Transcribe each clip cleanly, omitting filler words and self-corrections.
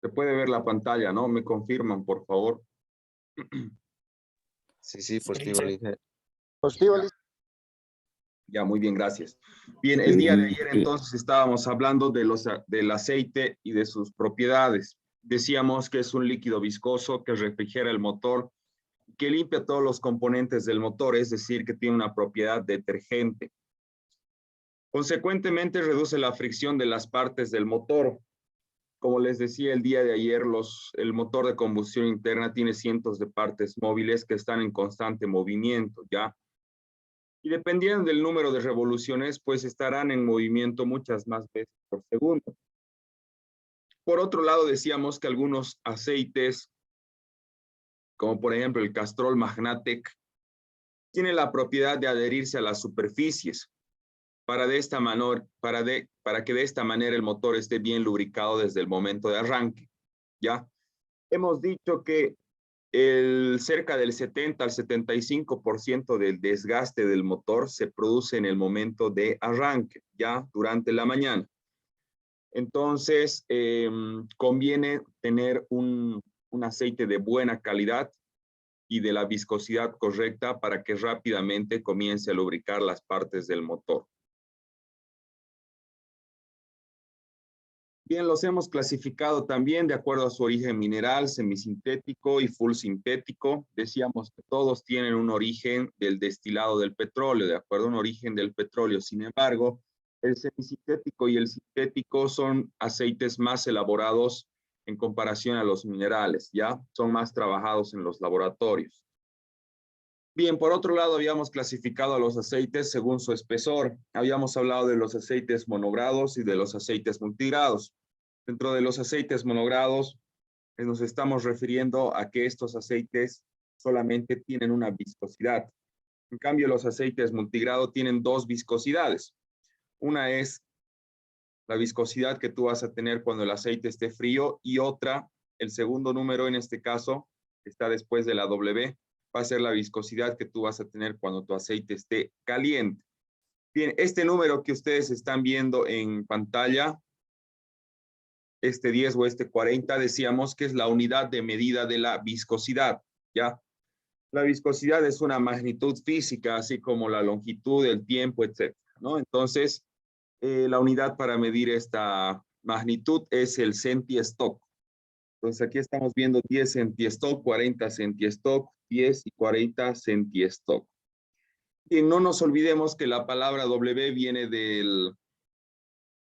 Se puede ver la pantalla, ¿no? Me confirman, por favor. Sí, positivo, licenciado. Positivo, Ya, ya, muy bien, gracias. Bien, el día de ayer entonces estábamos hablando del aceite y de sus propiedades. Decíamos que es un líquido viscoso que refrigera el motor, que limpia todos los componentes del motor, es decir, que tiene una propiedad detergente. Consecuentemente, reduce la fricción de las partes del motor. Como les decía el día de ayer, el motor de combustión interna tiene cientos de partes móviles que están en constante movimiento, ¿ya? Y dependiendo del número de revoluciones, pues estarán en movimiento muchas más veces por segundo. Por otro lado, decíamos que algunos aceites, como por ejemplo el Castrol Magnatec, tienen la propiedad de adherirse a las superficies para que de esta manera el motor esté bien lubricado desde el momento de arranque, ¿ya? Hemos dicho que cerca del 70 al 75% del desgaste del motor se produce en el momento de arranque, ya durante la mañana. Entonces, conviene tener un aceite de buena calidad y de la viscosidad correcta para que rápidamente comience a lubricar las partes del motor. Bien, los hemos clasificado también de acuerdo a su origen mineral, semisintético y full sintético. Decíamos que todos tienen un origen del destilado del petróleo, de acuerdo a un origen del petróleo. Sin embargo, el semisintético y el sintético son aceites más elaborados en comparación a los minerales, ¿ya? Son más trabajados en los laboratorios. Bien, por otro lado, habíamos clasificado a los aceites según su espesor. Habíamos hablado de los aceites monogrados y de los aceites multigrados. Dentro de los aceites monogrados, nos estamos refiriendo a que estos aceites solamente tienen una viscosidad. En cambio, los aceites multigrado tienen dos viscosidades. Una es la viscosidad que tú vas a tener cuando el aceite esté frío y otra, el segundo número en este caso, está después de la W, va a ser la viscosidad que tú vas a tener cuando tu aceite esté caliente. Bien, este número que ustedes están viendo en pantalla, este 10 o este 40, decíamos que es la unidad de medida de la viscosidad, ¿ya? La viscosidad es una magnitud física, así como la longitud, el tiempo, etcétera, ¿no? Entonces, la unidad para medir esta magnitud es el centistock. Entonces, aquí estamos viendo 10 centistock, 40 centistock, 10 y 40 centistock. Y no nos olvidemos que la palabra W viene de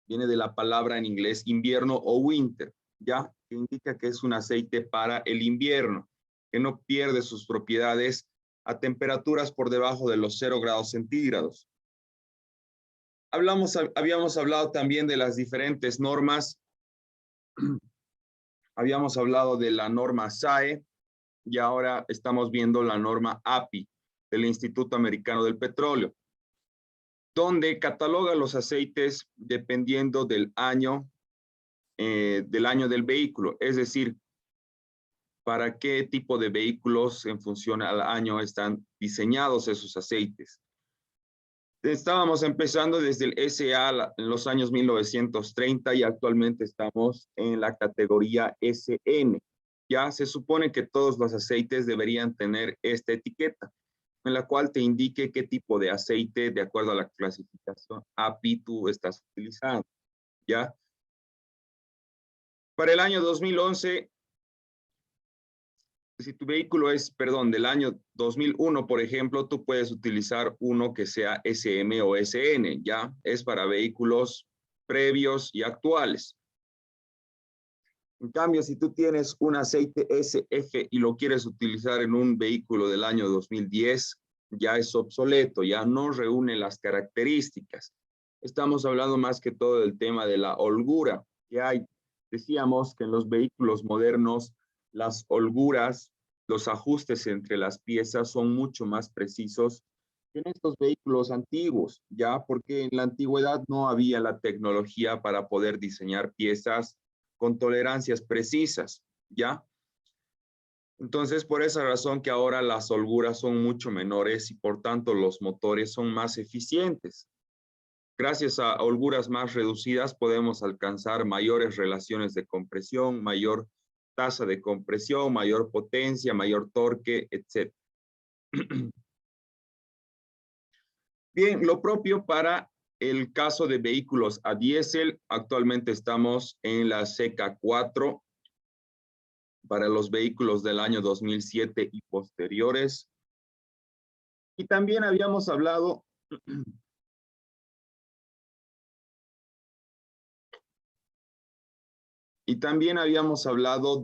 la palabra en inglés invierno o winter, ¿ya? Que indica que es un aceite para el invierno, que no pierde sus propiedades a temperaturas por debajo de los 0 grados centígrados. Habíamos hablado también de las diferentes normas. Habíamos hablado de la norma SAE y ahora estamos viendo la norma API del Instituto Americano del Petróleo, donde cataloga los aceites dependiendo del año del vehículo, es decir, para qué tipo de vehículos en función al año están diseñados esos aceites. Estábamos empezando desde el SA en los años 1930 y actualmente estamos en la categoría SN. Ya se supone que todos los aceites deberían tener esta etiqueta, en la cual te indique qué tipo de aceite, de acuerdo a la clasificación API, tú estás utilizando. ¿Ya? Para el año 2011, si tu vehículo es, perdón, del año 2001, por ejemplo, tú puedes utilizar uno que sea SM o SN, ¿ya? Es para vehículos previos y actuales. En cambio, si tú tienes un aceite SF y lo quieres utilizar en un vehículo del año 2010, ya es obsoleto, ya no reúne las características. Estamos hablando más que todo del tema de la holgura que hay. Decíamos que en los vehículos modernos, las holguras, los ajustes entre las piezas son mucho más precisos que en estos vehículos antiguos, ya porque en la antigüedad no había la tecnología para poder diseñar piezas con tolerancias precisas, ¿ya? Entonces, por esa razón que ahora las holguras son mucho menores y por tanto los motores son más eficientes. Gracias a holguras más reducidas podemos alcanzar mayores relaciones de compresión, mayor tasa de compresión, mayor potencia, mayor torque, etc. Bien, lo propio para el caso de vehículos a diésel. Actualmente estamos en la CECA 4 para los vehículos del año 2007 y posteriores. Y también habíamos hablado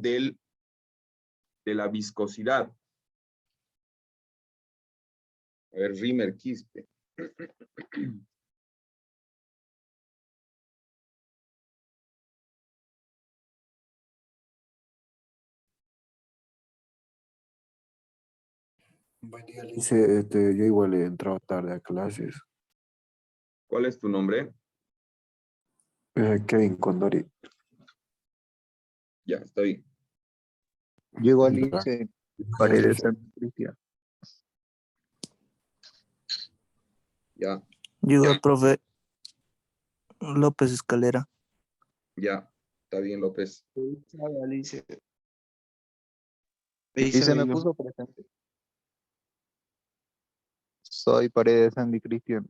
de la viscosidad. A ver, Rimer Quispe. Buen día, Lince. Yo igual he entrado tarde a clases. ¿Cuál es tu nombre? Kevin Condori. Ya, está bien. Yo igual Ya. hice Paredes Ya. San Cristian. Ya, Yo, el profe López Escalera. ya. Está bien, López. Y se me puso presente. Soy Paredes Sandy Cristian.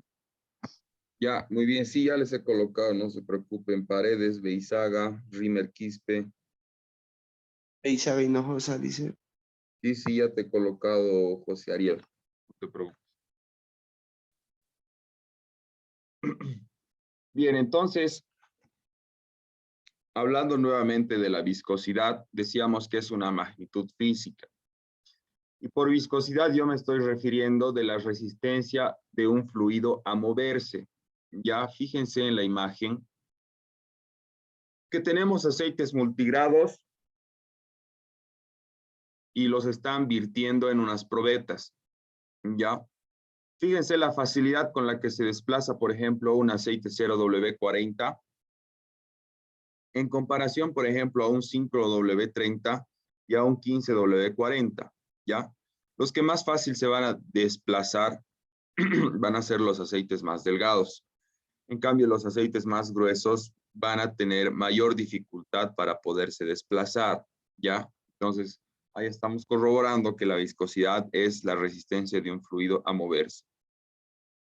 Ya, muy bien. Sí, ya les he colocado, no se preocupen. Paredes, Beizaga, Rimer Quispe. Beizaga Hinojosa, dice. Sí, ya te he colocado, José Ariel. No te preocupes. Bien, entonces, hablando nuevamente de la viscosidad, decíamos que es una magnitud física. Y por viscosidad yo me estoy refiriendo de la resistencia de un fluido a moverse. Ya fíjense en la imagen que tenemos aceites multigrados y los están virtiendo en unas probetas. Ya. Fíjense la facilidad con la que se desplaza, por ejemplo, un aceite 0W40 en comparación, por ejemplo, a un 5W30 y a un 15W40, ¿ya? Los que más fácil se van a desplazar van a ser los aceites más delgados. En cambio, los aceites más gruesos van a tener mayor dificultad para poderse desplazar, ¿ya? Entonces, ahí estamos corroborando que la viscosidad es la resistencia de un fluido a moverse.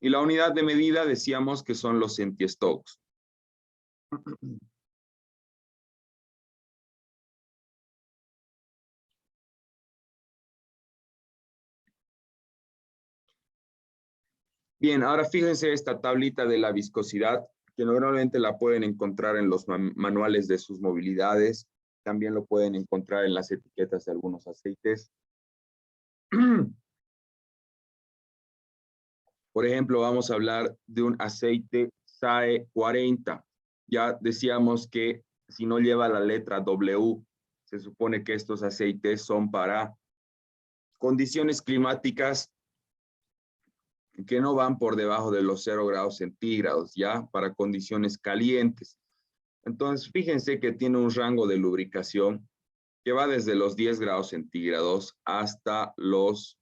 Y la unidad de medida decíamos que son los centiestokes. Bien, ahora fíjense esta tablita de la viscosidad, que normalmente la pueden encontrar en los manuales de sus movilidades. También lo pueden encontrar en las etiquetas de algunos aceites. Por ejemplo, vamos a hablar de un aceite SAE 40. Ya decíamos que si no lleva la letra W, se supone que estos aceites son para condiciones climáticas que no van por debajo de los 0 grados centígrados, ya para condiciones calientes. Entonces, fíjense que tiene un rango de lubricación que va desde los 10 grados centígrados hasta los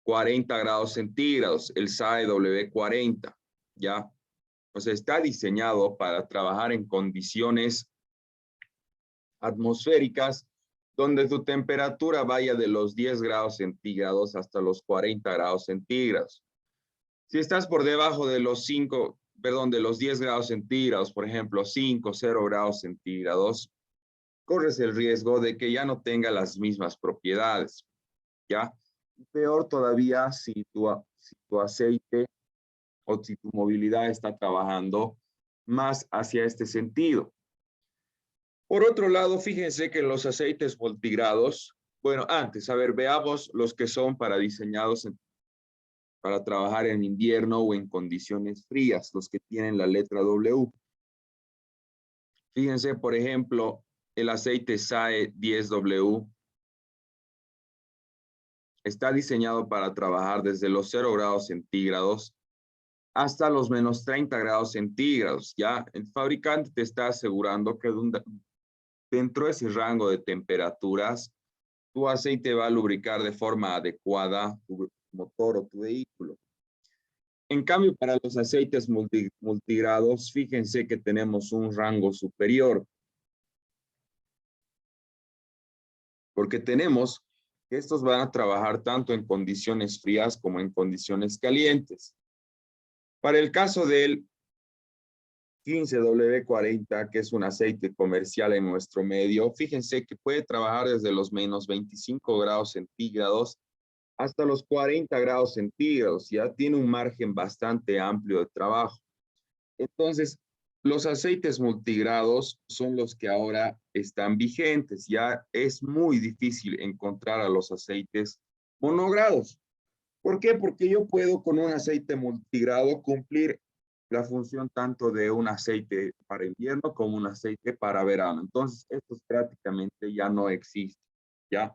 40 grados centígrados, el SAE W40, ¿ya? O sea, está diseñado para trabajar en condiciones atmosféricas donde tu temperatura vaya de los 10 grados centígrados hasta los 40 grados centígrados. Si estás por debajo de los 10 grados centígrados, por ejemplo, 0 grados centígrados, corres el riesgo de que ya no tenga las mismas propiedades, ¿ya? Peor todavía si tu aceite o si tu movilidad está trabajando más hacia este sentido. Por otro lado, fíjense que los aceites multigrados, bueno, antes, a ver, veamos los que son diseñados para trabajar en invierno o en condiciones frías, los que tienen la letra W. Fíjense, por ejemplo, el aceite SAE 10W está diseñado para trabajar desde los 0 grados centígrados hasta los menos 30 grados centígrados. Ya el fabricante te está asegurando que dentro de ese rango de temperaturas, tu aceite va a lubricar de forma adecuada tu motor o tu vehículo. En cambio, para los aceites multigrados, fíjense que tenemos un rango superior, porque tenemos que estos van a trabajar tanto en condiciones frías como en condiciones calientes. Para el caso del 15W40, que es un aceite comercial en nuestro medio, fíjense que puede trabajar desde los menos 25 grados centígrados hasta los 40 grados centígrados. Ya tiene un margen bastante amplio de trabajo. Entonces, los aceites multigrados son los que ahora están vigentes. Ya es muy difícil encontrar a los aceites monogrados. ¿Por qué? Porque yo puedo con un aceite multigrado cumplir la función tanto de un aceite para invierno como un aceite para verano. Entonces, estos prácticamente ya no existen, ¿ya?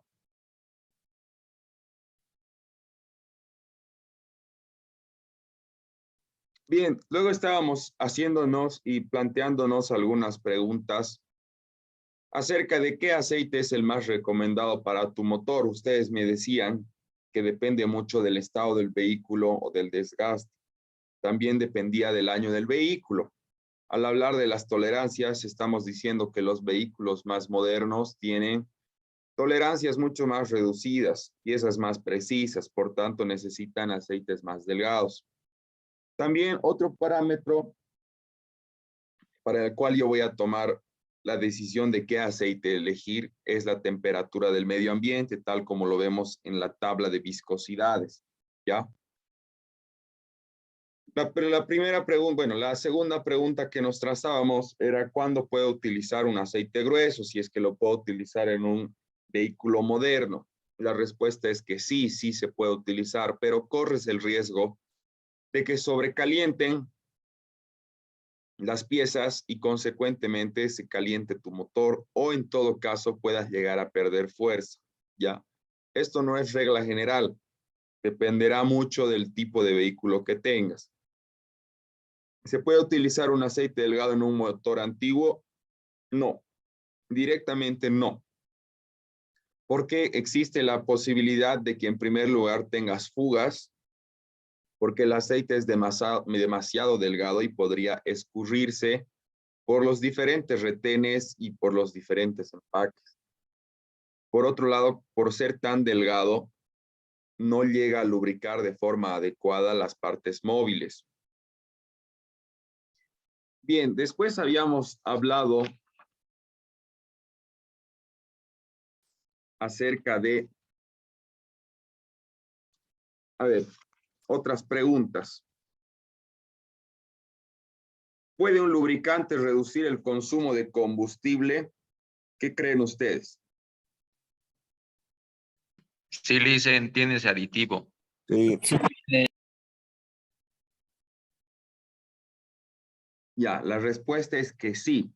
Bien, luego estábamos haciéndonos y planteándonos algunas preguntas acerca de qué aceite es el más recomendado para tu motor. Ustedes me decían que depende mucho del estado del vehículo o del desgaste. También dependía del año del vehículo. Al hablar de las tolerancias, estamos diciendo que los vehículos más modernos tienen tolerancias mucho más reducidas, piezas más precisas, por tanto necesitan aceites más delgados. También otro parámetro para el cual yo voy a tomar la decisión de qué aceite elegir es la temperatura del medio ambiente, tal como lo vemos en la tabla de viscosidades, ¿ya? Pero la primera pregunta, bueno, la segunda pregunta que nos trazábamos era ¿cuándo puedo utilizar un aceite grueso? Si es que lo puedo utilizar en un vehículo moderno. La respuesta es que sí, sí se puede utilizar, pero corres el riesgo de que sobrecalienten las piezas y consecuentemente se caliente tu motor o en todo caso puedas llegar a perder fuerza, ¿ya? Esto no es regla general, dependerá mucho del tipo de vehículo que tengas. ¿Se puede utilizar un aceite delgado en un motor antiguo? No, directamente no. Porque existe la posibilidad de que en primer lugar tengas fugas, porque el aceite es demasiado delgado y podría escurrirse por los diferentes retenes y por los diferentes empaques. Por otro lado, por ser tan delgado, no llega a lubricar de forma adecuada las partes móviles. Bien, después habíamos hablado acerca de, otras preguntas. ¿Puede un lubricante reducir el consumo de combustible? ¿Qué creen ustedes? Sí, Licen, tiene ese aditivo. Sí, Ya, la respuesta es que sí.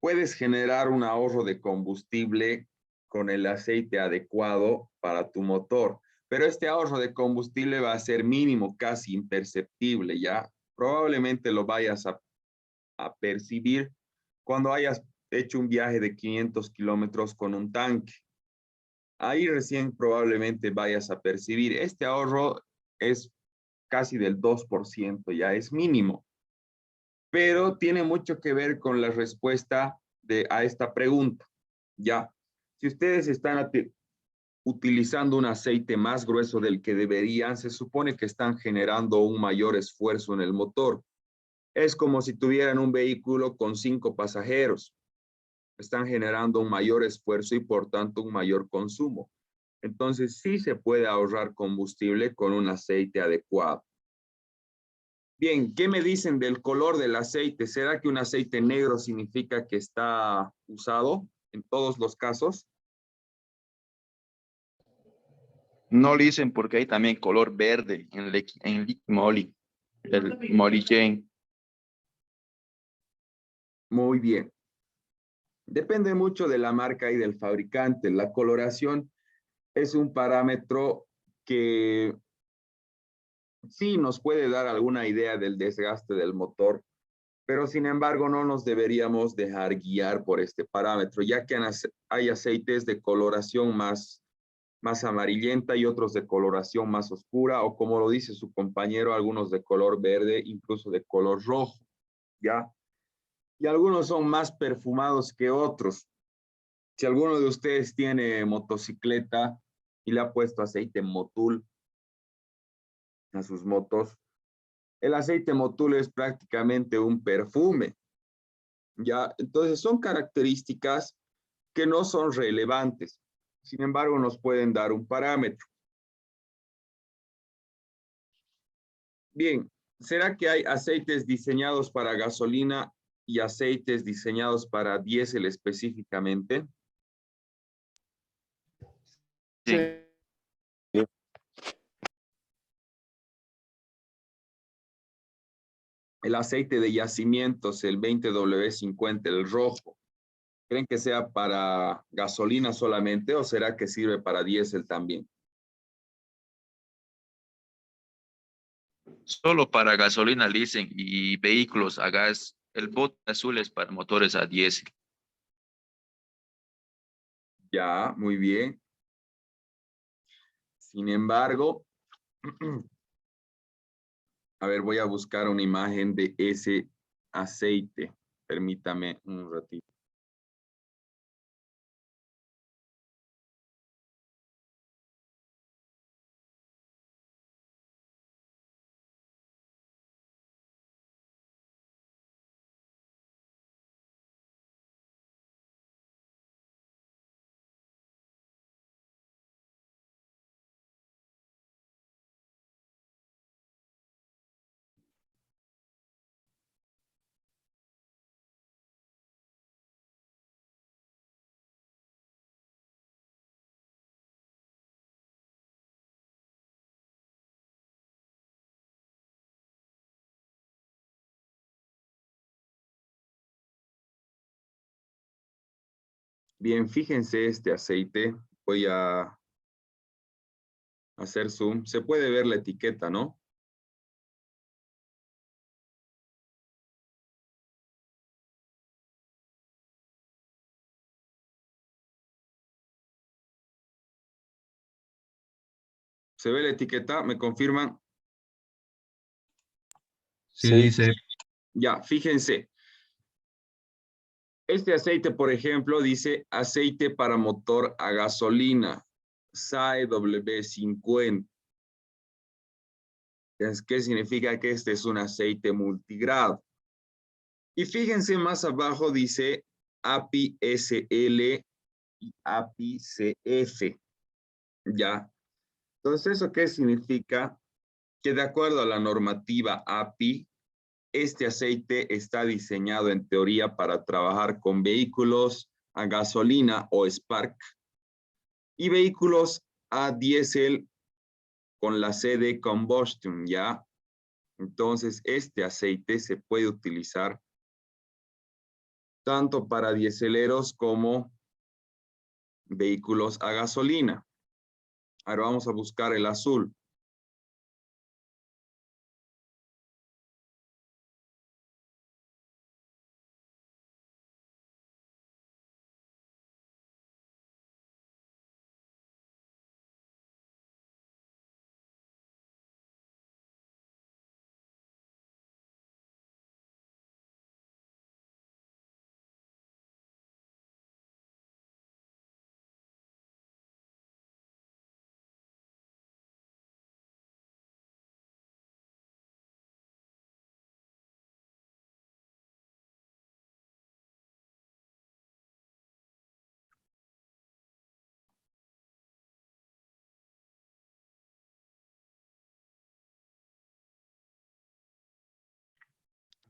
Puedes generar un ahorro de combustible con el aceite adecuado para tu motor, pero este ahorro de combustible va a ser mínimo, casi imperceptible, ¿ya? Probablemente lo vayas a percibir cuando hayas hecho un viaje de 500 kilómetros con un tanque. Ahí recién probablemente vayas a percibir. Este ahorro es casi del 2%, ya es mínimo, pero tiene mucho que ver con la respuesta a esta pregunta. Ya, si ustedes están utilizando un aceite más grueso del que deberían, se supone que están generando un mayor esfuerzo en el motor. Es como si tuvieran un vehículo con 5 pasajeros. Están generando un mayor esfuerzo y por tanto un mayor consumo. Entonces sí se puede ahorrar combustible con un aceite adecuado. Bien, ¿qué me dicen del color del aceite? ¿Será que un aceite negro significa que está usado en todos los casos? No Licen porque hay también color verde en Liquid Moly, el Moly Jane. Muy bien. Depende mucho de la marca y del fabricante. La coloración es un parámetro que sí nos puede dar alguna idea del desgaste del motor, pero sin embargo no nos deberíamos dejar guiar por este parámetro, ya que hay aceites de coloración más más amarillenta y otros de coloración más oscura, o como lo dice su compañero, algunos de color verde, incluso de color rojo, ¿ya? Y algunos son más perfumados que otros. Si alguno de ustedes tiene motocicleta y le ha puesto aceite Motul a sus motos, el aceite Motul es prácticamente un perfume, ¿ya? Entonces son características que no son relevantes. Sin embargo, nos pueden dar un parámetro. Bien, ¿será que hay aceites diseñados para gasolina y aceites diseñados para diésel específicamente? Sí. El aceite de yacimientos, el 20W50, el rojo, ¿creen que sea para gasolina solamente o será que sirve para diésel también? Solo para gasolina, dicen, y vehículos a gas. El bote azul es para motores a diésel. Ya, muy bien. Sin embargo, a ver, voy a buscar una imagen de ese aceite. Permítame un ratito. Bien, fíjense este aceite. Voy a hacer zoom. Se puede ver la etiqueta, ¿no? ¿Se ve la etiqueta? ¿Me confirman? Sí, dice. Ya, fíjense. Este aceite, por ejemplo, dice aceite para motor a gasolina, SAE W50. ¿Qué significa? Que este es un aceite multigrado. Y fíjense más abajo dice API SL y API CF. ¿Ya? Entonces, ¿eso qué significa? Que de acuerdo a la normativa API, este aceite está diseñado en teoría para trabajar con vehículos a gasolina o Spark y vehículos a diésel con la C de combustion, ¿ya? Entonces, este aceite se puede utilizar tanto para diéseleros como vehículos a gasolina. Ahora vamos a buscar el azul.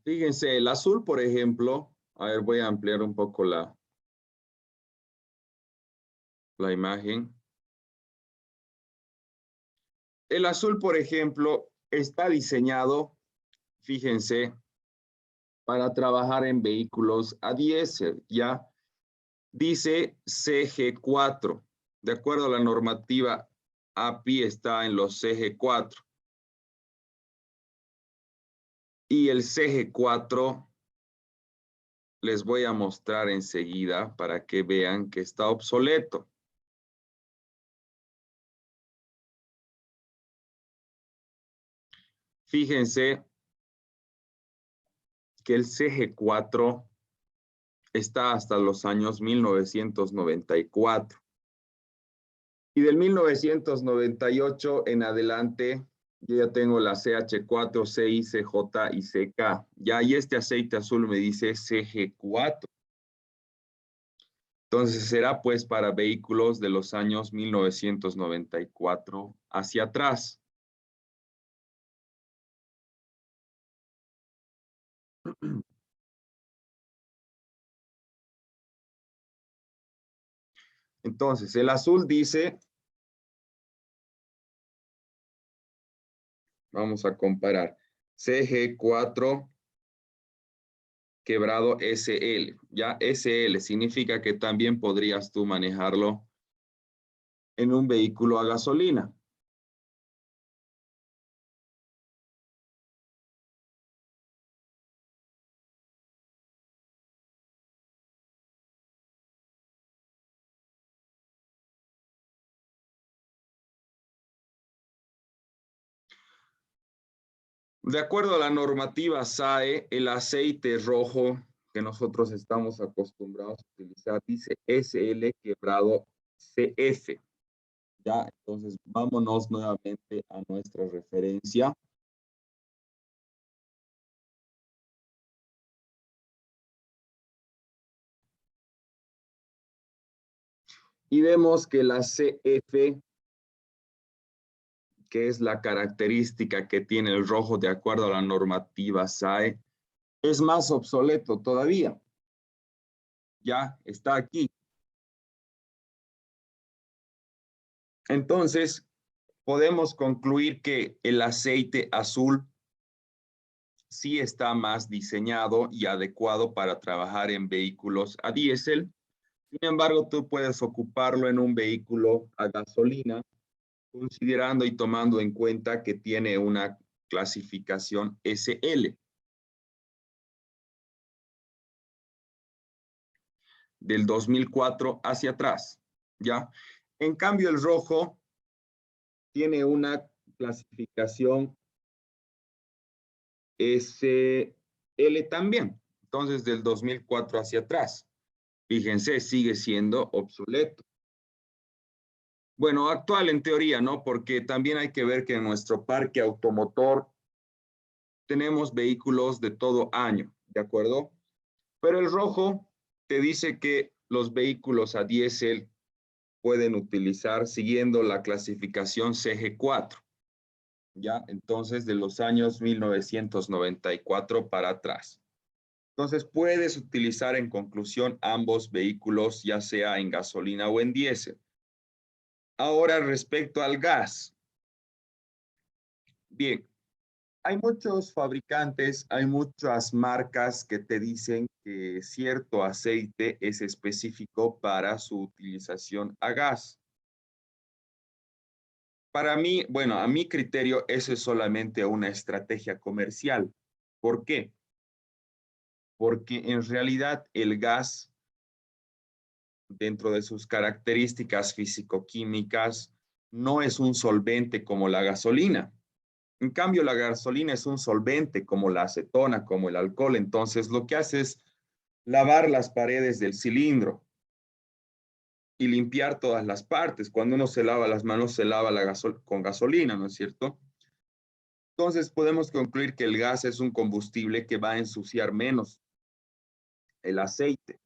Fíjense, el azul, por ejemplo, a ver, voy a ampliar un poco la imagen. El azul, por ejemplo, está diseñado, fíjense, para trabajar en vehículos a diésel, ¿ya? Dice CG4. De acuerdo a la normativa API está en los CG4. Y el CG4 les voy a mostrar enseguida para que vean que está obsoleto. Fíjense que el CG4 está hasta los años 1994. Y del 1998 en adelante, yo ya tengo la CH4, CI, CJ y CK. Ya, y este aceite azul me dice CG4. Entonces será pues para vehículos de los años 1994 hacia atrás. Entonces, el azul dice, vamos a comparar, CG4 quebrado SL. Ya SL significa que también podrías tú manejarlo en un vehículo a gasolina. De acuerdo a la normativa SAE, el aceite rojo que nosotros estamos acostumbrados a utilizar dice SL quebrado CF. Ya, entonces vámonos nuevamente a nuestra referencia. Y vemos que la CF, que es la característica que tiene el rojo de acuerdo a la normativa SAE, es más obsoleto todavía. Ya está aquí. Entonces, podemos concluir que el aceite azul sí está más diseñado y adecuado para trabajar en vehículos a diésel. Sin embargo, tú puedes ocuparlo en un vehículo a gasolina, considerando y tomando en cuenta que tiene una clasificación SL. Del 2004 hacia atrás, ¿ya? En cambio, el rojo tiene una clasificación SL también. Entonces, del 2004 hacia atrás. Fíjense, sigue siendo obsoleto. Bueno, actual en teoría, ¿no? Porque también hay que ver que en nuestro parque automotor tenemos vehículos de todo año, ¿de acuerdo? Pero el rojo te dice que los vehículos a diésel pueden utilizar siguiendo la clasificación CG4, ¿ya? Entonces, de los años 1994 para atrás. Entonces, puedes utilizar en conclusión ambos vehículos, ya sea en gasolina o en diésel. Ahora, respecto al gas. Bien, hay muchos fabricantes, hay muchas marcas que te dicen que cierto aceite es específico para su utilización a gas. Para mí, bueno, a mi criterio, eso es solamente una estrategia comercial. ¿Por qué? Porque en realidad el gas, dentro de sus características físico-químicas, no es un solvente como la gasolina. En cambio, la gasolina es un solvente como la acetona, como el alcohol. Entonces, lo que hace es lavar las paredes del cilindro y limpiar todas las partes. Cuando uno se lava las manos, se lava con gasolina, ¿no es cierto? Entonces, podemos concluir que el gas es un combustible que va a ensuciar menos el aceite,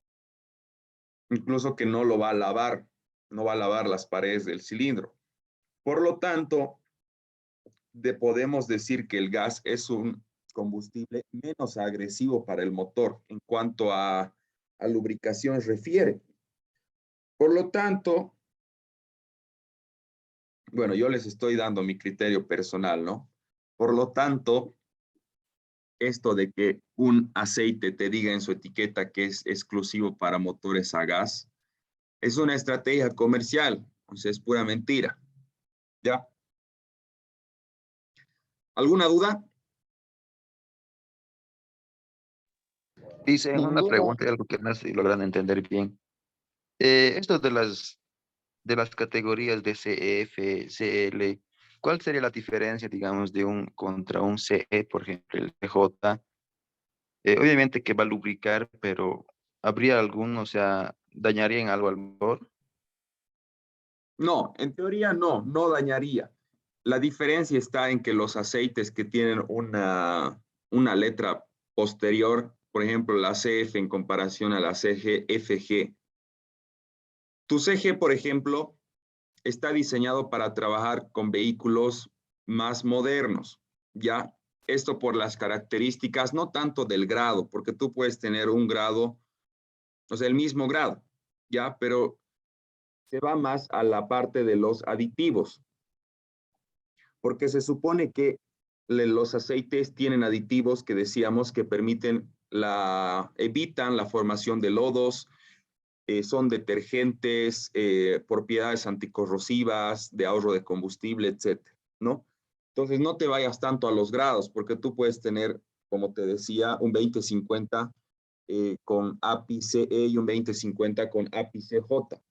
incluso que no lo va a lavar, no va a lavar las paredes del cilindro. Por lo tanto, podemos decir que el gas es un combustible menos agresivo para el motor en cuanto a lubricación refiere. Por lo tanto, bueno, yo les estoy dando mi criterio personal, ¿no? Por lo tanto, esto de que un aceite te diga en su etiqueta que es exclusivo para motores a gas, es una estrategia comercial, o sea, es pura mentira. ¿Ya? ¿Alguna duda? Dice una Ninguno. pregunta, algo que no estoy logrando entender bien. Esto de las categorías de CF, CL, ¿cuál sería la diferencia, digamos, de un contra un CE, por ejemplo, el CJ? Obviamente que va a lubricar, pero ¿habría algún, o sea, dañaría en algo al motor? No, en teoría no dañaría. La diferencia está en que los aceites que tienen una letra posterior, por ejemplo, la CF en comparación a la CG, FG. Tu CG, por ejemplo, está diseñado para trabajar con vehículos más modernos, ¿ya? Esto por las características, no tanto del grado, porque tú puedes tener un grado, o sea, el mismo grado, ¿ya? Pero se va más a la parte de los aditivos, porque se supone que los aceites tienen aditivos que decíamos que permiten evitan la formación de lodos, son detergentes, propiedades anticorrosivas, de ahorro de combustible, etcétera, ¿no? Entonces no te vayas tanto a los grados, porque tú puedes tener, como te decía, un 2050 con API CE y un 2050 con API CJ,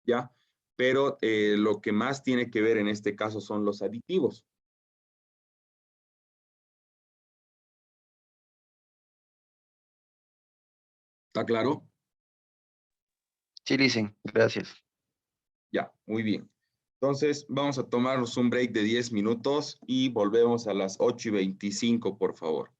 ¿ya? Pero lo que más tiene que ver en este caso son los aditivos. ¿Está claro? Sí, dicen, gracias. Ya, muy bien. Entonces, vamos a tomarnos un break de 10 minutos y volvemos a las 8:25, por favor.